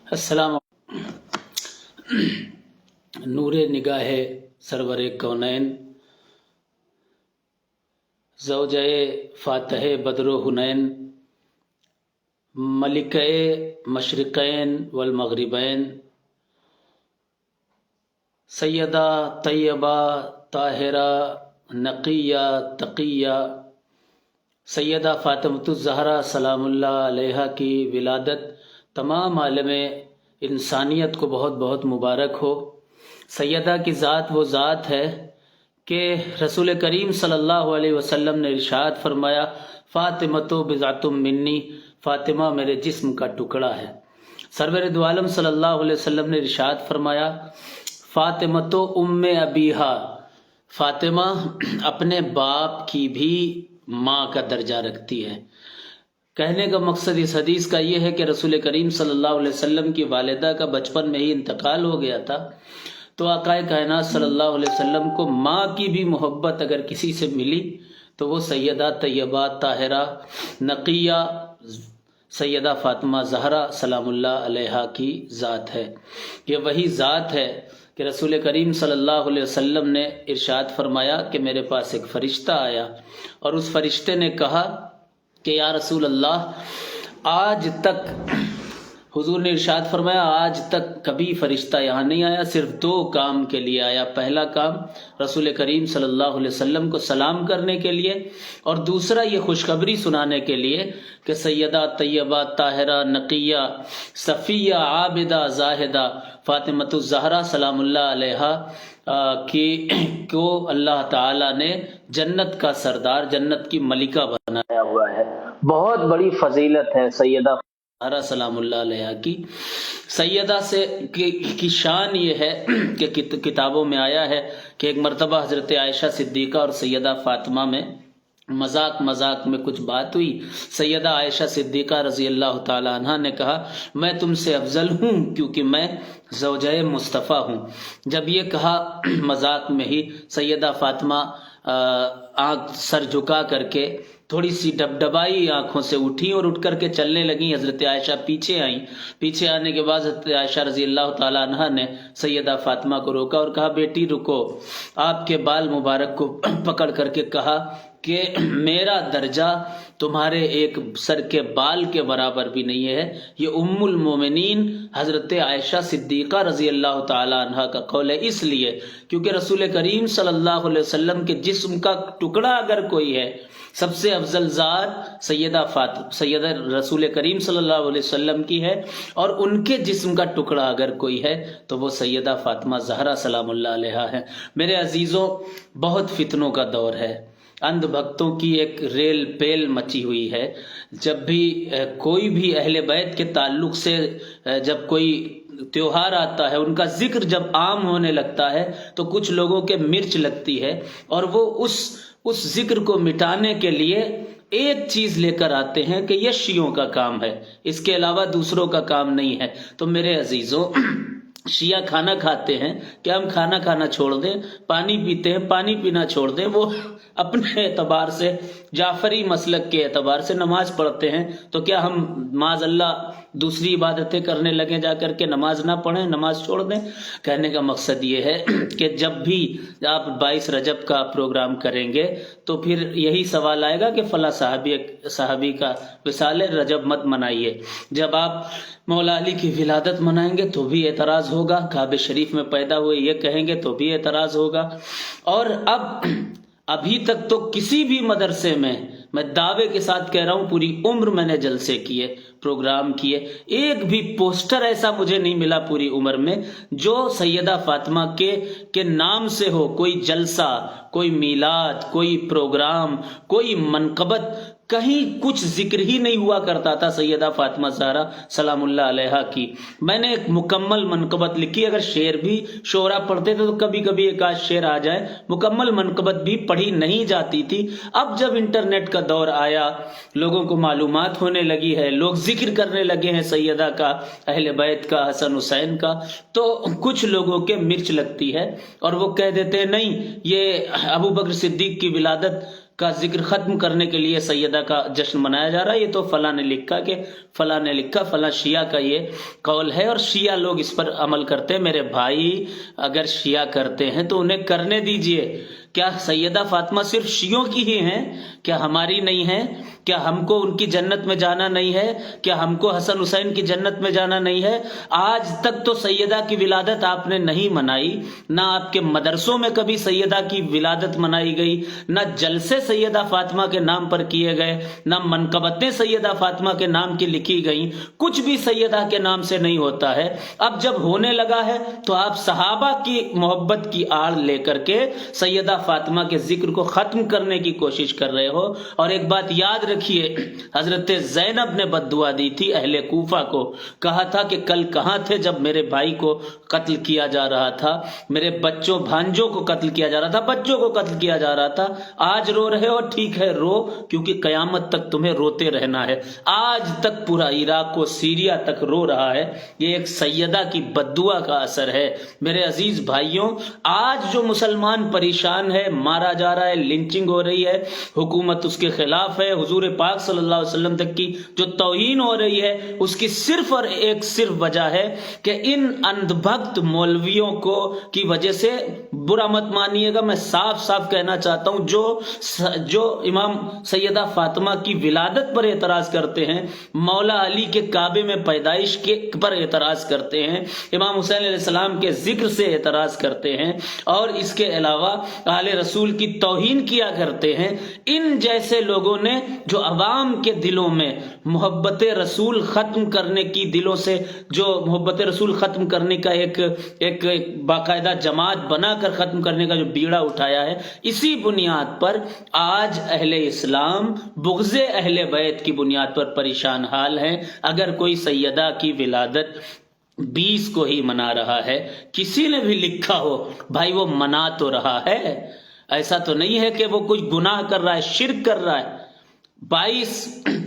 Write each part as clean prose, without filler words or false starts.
السلام نور نگاہ سرور کونین زوجہ فاتح بدر و حنین ملکہ مشرقین والمغربین سیدہ طیبہ طاہرہ نقیہ تقیہ سیدہ فاطمۃ الزہرا سلام اللہ علیہا کی ولادت تمام عالم انسانیت کو بہت بہت مبارک ہو۔ سیدہ کی ذات وہ ذات ہے کہ رسول کریم صلی اللہ علیہ وسلم نے ارشاد فرمایا، فاطمۃ بضعۃ منی، فاطمہ میرے جسم کا ٹکڑا ہے۔ سرور دو عالم صلی اللہ علیہ وسلم نے ارشاد فرمایا، فاطمۃ ام ابیہا، فاطمہ اپنے باپ کی بھی ماں کا درجہ رکھتی ہے۔ کہنے کا مقصد اس حدیث کا یہ ہے کہ رسول کریم صلی اللہ علیہ وسلم کی والدہ کا بچپن میں ہی انتقال ہو گیا تھا، تو آقا کائنات صلی اللہ علیہ وسلم کو ماں کی بھی محبت اگر کسی سے ملی تو وہ سیدہ طیبہ طاہرہ نقیہ سیدہ فاطمہ زہرا سلام اللہ علیہا کی ذات ہے۔ یہ وہی ذات ہے کہ رسول کریم صلی اللہ علیہ وسلم نے ارشاد فرمایا کہ میرے پاس ایک فرشتہ آیا اور اس فرشتے نے کہا کہ یا رسول اللہ، آج تک حضور نے ارشاد فرمایا آج تک کبھی فرشتہ یہاں نہیں آیا، صرف دو کام کے لیے آیا۔ پہلا کام رسول کریم صلی اللہ علیہ وسلم کو سلام کرنے کے لیے، اور دوسرا یہ خوشخبری سنانے کے لیے کہ سیدہ طیبہ طاہرہ نقیہ صفیہ عابدہ زاہدہ فاطمۃ الزہرا سلام اللہ علیہا کو اللہ تعالیٰ نے جنت کا سردار، جنت کی ملکہ بنایا ہوا ہے۔ بہت بڑی فضیلت ہے سیدہ زہرا سلام اللہ علیہا کی۔ سیدہ سے کی شان یہ ہے کہ کتابوں میں آیا ہے کہ ایک مرتبہ حضرت عائشہ صدیقہ اور سیدہ فاطمہ میں مذاق میں کچھ بات ہوئی۔ سیدہ عائشہ صدیقہ رضی اللہ تعالی عنہا نے کہا، میں تم سے افضل ہوں کیونکہ میں زوجہ مصطفیٰ ہوں۔ جب یہ کہا مذاق میں ہی، سیدہ فاطمہ آنکھ سر جھکا کر کے تھوڑی سی ڈبڈبائی آنکھوں سے اٹھی اور اٹھ کر کے چلنے لگیں۔ حضرت عائشہ پیچھے آئیں۔ پیچھے آنے کے بعد حضرت عائشہ رضی اللہ تعالی عنہا نے سیدہ فاطمہ کو روکا اور کہا، بیٹی رکو۔ آپ کے بال مبارک کو پکڑ کر کے کہا کہ میرا درجہ تمہارے ایک سر کے بال کے برابر بھی نہیں ہے۔ یہ ام المومنین حضرت عائشہ صدیقہ رضی اللہ تعالی عنہا کا قول ہے، اس لیے کیونکہ رسول کریم صلی اللہ علیہ وسلم کے جسم کا ٹکڑا اگر کوئی ہے، سب سے افضل ذات سیدہ رسول کریم صلی اللہ علیہ وسلم کی ہے، اور ان کے جسم کا ٹکڑا اگر کوئی ہے تو وہ سیدہ فاطمہ زہرا سلام اللہ علیہا ہے۔ میرے عزیزوں، بہت فتنوں کا دور ہے، اندھ بھکتوں کی ایک ریل پیل مچی ہوئی ہے۔ جب بھی کوئی بھی اہل بیت کے تعلق سے جب کوئی تیوہار آتا ہے، ان کا ذکر جب عام ہونے لگتا ہے تو کچھ لوگوں کے مرچ لگتی ہے، اور وہ اس ذکر کو مٹانے کے لیے ایک چیز لے کر آتے ہیں کہ یہ شیعوں کا کام ہے، اس کے علاوہ دوسروں کا کام نہیں ہے۔ تو میرے عزیزوں، شیعہ کھانا کھاتے ہیں، کیا ہم کھانا کھانا چھوڑ دیں؟ پانی پیتے ہیں، پانی پینا چھوڑ دیں؟ وہ اپنے اعتبار سے، جعفری مسلک کے اعتبار سے نماز پڑھتے ہیں، تو کیا ہم معاذ اللہ دوسری عبادتیں کرنے لگیں جا کر کے نماز نہ پڑھیں، نماز چھوڑ دیں؟ کہنے کا مقصد یہ ہے کہ جب بھی آپ 22 رجب کا پروگرام کریں گے تو پھر یہی سوال آئے گا کہ فلاں صحابی کا وصال رجب مت منائیے۔ جب آپ مولا علی کی ولادت منائیں گے تو بھی اعتراض ہوگا، کعبہ شریف میں پیدا ہوئے یہ کہیں گے تو بھی اعتراض ہوگا۔ اور ابھی تک تو کسی بھی مدرسے میں دعوے کے ساتھ کہہ رہا ہوں، پوری عمر میں نے جلسے کیے، پروگرام کیے، ایک بھی پوسٹر ایسا مجھے نہیں ملا پوری عمر میں جو سیدہ فاطمہ کے نام سے ہو۔ کوئی جلسہ، کوئی میلاد، کوئی پروگرام، کوئی منقبت، کہیں کچھ ذکر ہی نہیں ہوا کرتا تھا سیدہ فاطمہ زہرا سلام اللہ علیہا کی۔ میں نے ایک مکمل منقبت لکھی، اگر شعر بھی شعرا پڑھتے تھے تو کبھی کبھی ایک آدھ شعر آ جائے، مکمل منقبت بھی پڑھی نہیں جاتی تھی۔ اب جب انٹرنیٹ کا دور آیا، لوگوں کو معلومات ہونے لگی ہے، لوگ ذکر کرنے لگے ہیں سیدہ کا، اہل بیت کا، حسن حسین کا، تو کچھ لوگوں کے مرچ لگتی ہے اور وہ کہہ دیتے ہیں نہیں، یہ ابو بکر صدیق کی ولادت کا ذکر ختم کرنے کے لیے سیدہ کا جشن منایا جا رہا ہے، یہ تو فلاں نے لکھا کہ فلاں نے لکھا، فلاں شیعہ کا یہ قول ہے اور شیعہ لوگ اس پر عمل کرتے ہیں۔ میرے بھائی اگر شیعہ کرتے ہیں تو انہیں کرنے دیجئے۔ کیا سیدہ فاطمہ صرف شیعوں کی ہی ہیں؟ کیا ہماری نہیں ہے؟ کیا ہم کو ان کی جنت میں جانا نہیں ہے؟ کیا ہم کو حسن حسین کی جنت میں جانا نہیں ہے؟ آج تک تو سیدہ کی ولادت آپ نے نہیں منائی، نہ آپ کے مدرسوں میں کبھی سیدہ کی ولادت منائی گئی، نہ جلسے سیدہ فاطمہ کے نام پر کیے گئے، نہ منقبتیں سیدہ فاطمہ کے نام کی لکھی گئیں، کچھ بھی سیدہ کے نام سے نہیں ہوتا ہے۔ اب جب ہونے لگا ہے تو آپ صحابہ کی محبت کی آڑ لے کر کے سیدہ فاطمہ کے ذکر کو ختم کرنے کی کوشش کر رہے ہو۔ اور ایک بات یاد رکھیے، حضرت زینب نے بد دعا دی تھی اہل کوفہ کو، کہا تھا کہ کل کہاں تھے جب میرے بھائی کو قتل کیا جا رہا تھا، میرے بچوں بھانجوں کو قتل کیا جا رہا تھا، بچوں کو قتل کیا جا رہا تھا، آج رو رہے ہو، ٹھیک ہے رو، کیونکہ قیامت تک تمہیں روتے رہنا ہے۔ آج تک پورا عراق و سیریا تک رو رہا ہے، یہ ایک سیدہ کی بد دعا کا اثر ہے۔ میرے عزیز بھائیوں، آج جو مسلمان پریشان ہے، مارا جا رہا ہے، لنچنگ ہو رہی ہے، حکومت اس کے خلاف ہے، حضور پاک صلی اللہ علیہ وسلم تک کی جو توہین ہو رہی ہے، اس کی صرف اور ایک صرف وجہ ہے کہ ان اندھ بھکت مولویوں کو کی وجہ سے، برا مت مانیے گا، میں صاف صاف کہنا چاہتا ہوں، جو امام سیدہ فاطمہ کی ولادت پر اعتراض کرتے ہیں، مولا علی کے کعبے میں پیدائش کے پر اعتراض کرتے ہیں، امام حسین علیہ السلام کے ذکر سے اعتراض کرتے ہیں، اور اس کے علاوہ آل رسول کی توہین کیا کرتے ہیں، ان جیسے لوگوں نے جو عوام کے دلوں میں محبت رسول ختم کرنے کی، دلوں سے جو محبت رسول ختم کرنے کا ایک باقاعدہ جماعت بنا کر ختم کرنے کا جو بیڑا اٹھایا ہے، اسی بنیاد پر آج اہل اسلام بغض اہل بیت کی بنیاد پر پریشان حال ہیں۔ اگر کوئی سیدہ کی ولادت 20 کو ہی منا رہا ہے، کسی نے بھی لکھا ہو، بھائی وہ منا تو رہا ہے، ایسا تو نہیں ہے کہ وہ کوئی گناہ کر رہا ہے، شرک کر رہا ہے۔ 22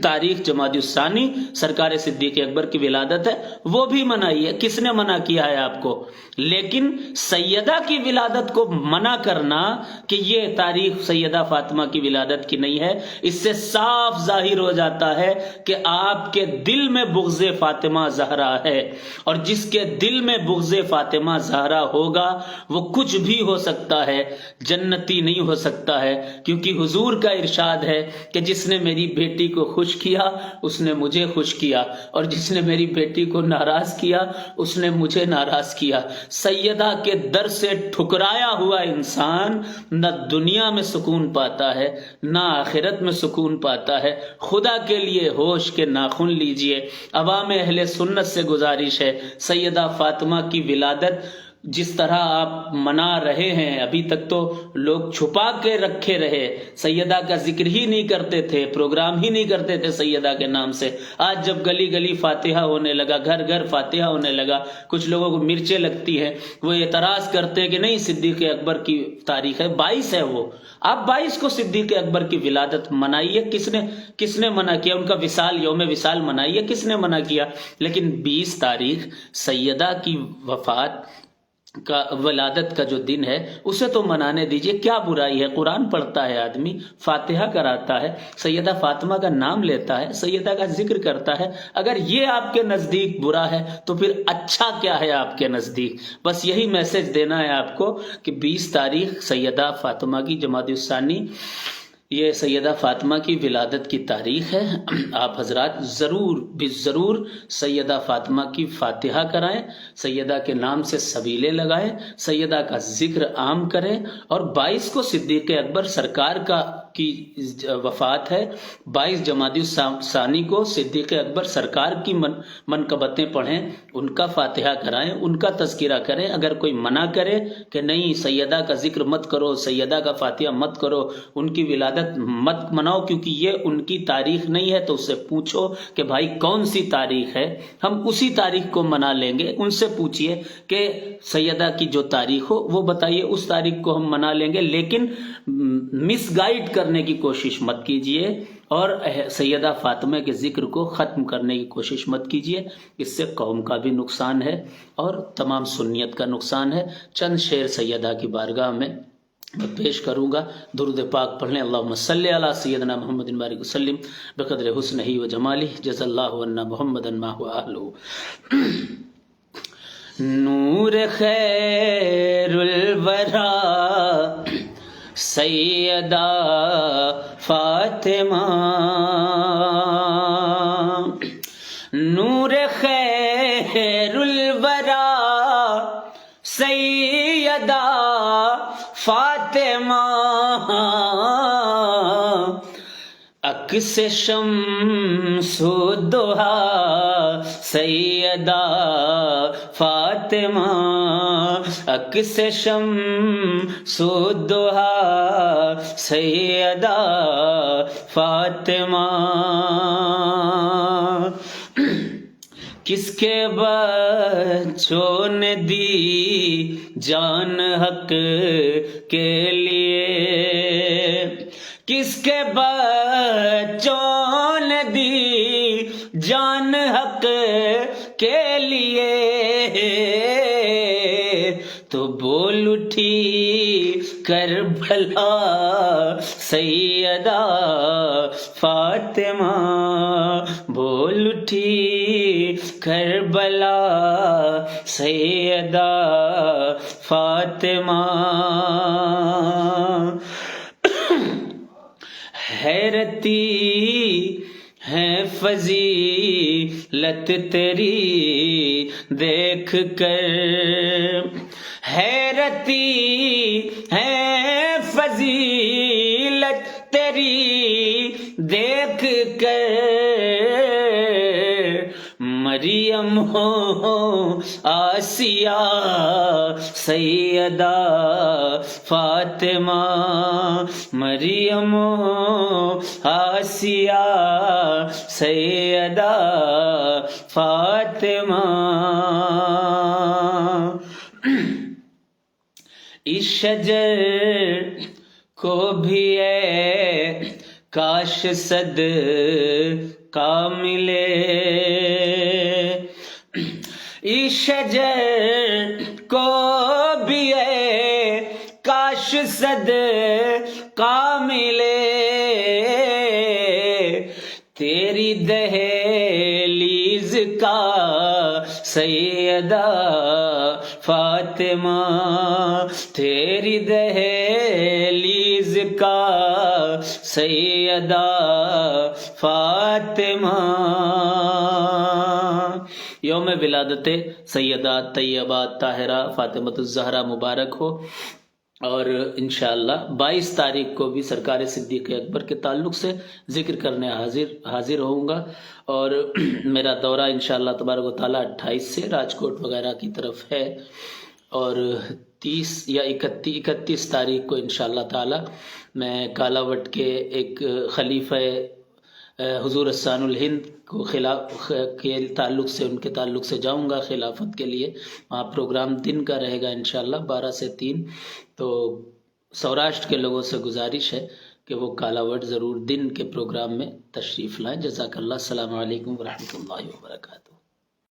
تاریخ جمادی الثانی سرکار صدیق اکبر کی ولادت ہے، وہ بھی منائی ہے، کس نے منع کیا ہے آپ کو؟ لیکن سیدہ کی ولادت کو منع کرنا کہ یہ تاریخ سیدہ فاطمہ کی ولادت کی نہیں ہے، اس سے صاف ظاہر ہو جاتا ہے کہ آپ کے دل میں بغض فاطمہ زہرا ہے، اور جس کے دل میں بغض فاطمہ زہرا ہوگا وہ کچھ بھی ہو سکتا ہے، جنتی نہیں ہو سکتا ہے، کیونکہ حضور کا ارشاد ہے کہ جس نے میری بیٹی کو خوش کیا اس نے مجھے خوش کیا، اور جس نے میری بیٹی کو ناراض کیا اس نے مجھے ناراض کیا۔ سیدہ کے در سے ٹھکرایا ہوا انسان نہ دنیا میں سکون پاتا ہے نہ آخرت میں سکون پاتا ہے۔ خدا کے لیے ہوش کے ناخن لیجئے۔ عوام اہل سنت سے گزارش ہے، سیدہ فاطمہ کی ولادت جس طرح آپ منا رہے ہیں، ابھی تک تو لوگ چھپا کے رکھے رہے، سیدہ کا ذکر ہی نہیں کرتے تھے، پروگرام ہی نہیں کرتے تھے سیدہ کے نام سے۔ آج جب گلی گلی فاتحہ ہونے لگا، گھر گھر فاتحہ ہونے لگا، کچھ لوگوں کو مرچیں لگتی ہیں، وہ اعتراض کرتے ہیں کہ نہیں صدیق اکبر کی تاریخ ہے، 22 ہے، وہ آپ 22 کو صدیق اکبر کی ولادت منائیے، کس نے منع کیا؟ ان کا وصال، یوم وصال منائیے، کس نے منع کیا؟ لیکن 20 تاریخ سیدہ کی وفات کا، ولادت کا جو دن ہے، اسے تو منانے دیجئے، کیا برائی ہے؟ قرآن پڑھتا ہے آدمی، فاتحہ کراتا ہے، سیدہ فاطمہ کا نام لیتا ہے، سیدہ کا ذکر کرتا ہے۔ اگر یہ آپ کے نزدیک برا ہے تو پھر اچھا کیا ہے آپ کے نزدیک؟ بس یہی میسج دینا ہے آپ کو کہ 20 تاریخ سیدہ فاطمہ کی جمادی الثانی، یہ سیدہ فاطمہ کی ولادت کی تاریخ ہے۔ آپ حضرات ضرور سیدہ فاطمہ کی فاتحہ کرائیں، سیدہ کے نام سے سبیلے لگائیں، سیدہ کا ذکر عام کریں، اور 22 کو صدیق اکبر سرکار کی وفات ہے، 22 جمادی الثانی کو صدیق اکبر سرکار کی منقبتیں پڑھیں، ان کا فاتحہ کرائیں، ان کا تذکرہ کریں۔ اگر کوئی منع کرے کہ نہیں سیدہ کا ذکر مت کرو، سیدہ کا فاتحہ مت کرو، ان کی ولادت مت مناؤ کیونکہ یہ ان کی تاریخ نہیں ہے، تو اس سے پوچھو کہ بھائی کون سی تاریخ ہے، ہم اسی تاریخ کو منا لیں گے۔ ان سے پوچھئے کہ سیدہ کی جو تاریخ ہو وہ بتائیے، اس تاریخ کو ہم منا لیں گے، لیکن مس گائیڈ کرنے کی کوشش مت کیجئے اور سیدہ فاطمہ کے ذکر کو ختم کرنے کی کوشش مت کیجئے، اس سے قوم کا بھی نقصان ہے اور تمام سنیت کا نقصان ہے۔ چند شعر سیدہ کی بارگاہ میں میں پیش کروں گا. درود پاک پڑھ لیں. اللہم صلی علی سیدنا محمد بارک وسلم بقدر حسنہ و جمالہ جزا اللہ عنا محمدا ما هو اہلہ. نور خیر الورا سیدہ فاطمہ، نور خیر الورا سیدہ فاطمہ، عکس شمس الضحیٰ سیدہ فاطمہ، عکس شمس الضحیٰ سیدہ فاطمہ. کس کے بچوں نے دی جان حق کے لیے، کس کے بچوں نے دی جان حق کے لیے، تو بول اٹھی کربلا سیدہ فاطمہ، بول اٹھی کربلا سیدہ فاطمہ. حیرتی ہے فضیلت تیری دیکھ کر، حیرتی ہے فضیلت تیری دیکھ کر، مریم ہو آسیہ سیدہ فاطمہ، مریم ہو آسیہ سیدہ فاطمہ. اس شجر کو بھی اے کاش صدقہ ملے، اس شجر کو بھی اے کاش صدقہ ملے، تیری دہلیز کا سیدہ فاطمہ، تیری دہلیز کا سیدہ فاطمہ. یوم ولادت سیدہ طیبہ طاہرہ فاطمۃ الزہرا مبارک ہو. اور انشاءاللہ 22 تاریخ کو بھی سرکار صدیق اکبر کے تعلق سے ذکر کرنے حاضر ہوں گا. اور میرا دورہ انشاءاللہ تبارک و تعالیٰ 28 سے راجکوٹ وغیرہ کی طرف ہے، اور 30 یا 31 تاریخ کو انشاءاللہ تعالیٰ میں کالاوٹ کے ایک خلیفہ حضور احسان الہند کو کے تعلق سے ان کے تعلق سے جاؤں گا خلافت کے لیے. وہاں پروگرام دن کا رہے گا انشاءاللہ 12 سے 3. تو سوراشٹر کے لوگوں سے گزارش ہے کہ وہ کالاوٹ ضرور دن کے پروگرام میں تشریف لائیں. جزاک اللہ. السلام علیکم ورحمۃ اللہ وبرکاتہ.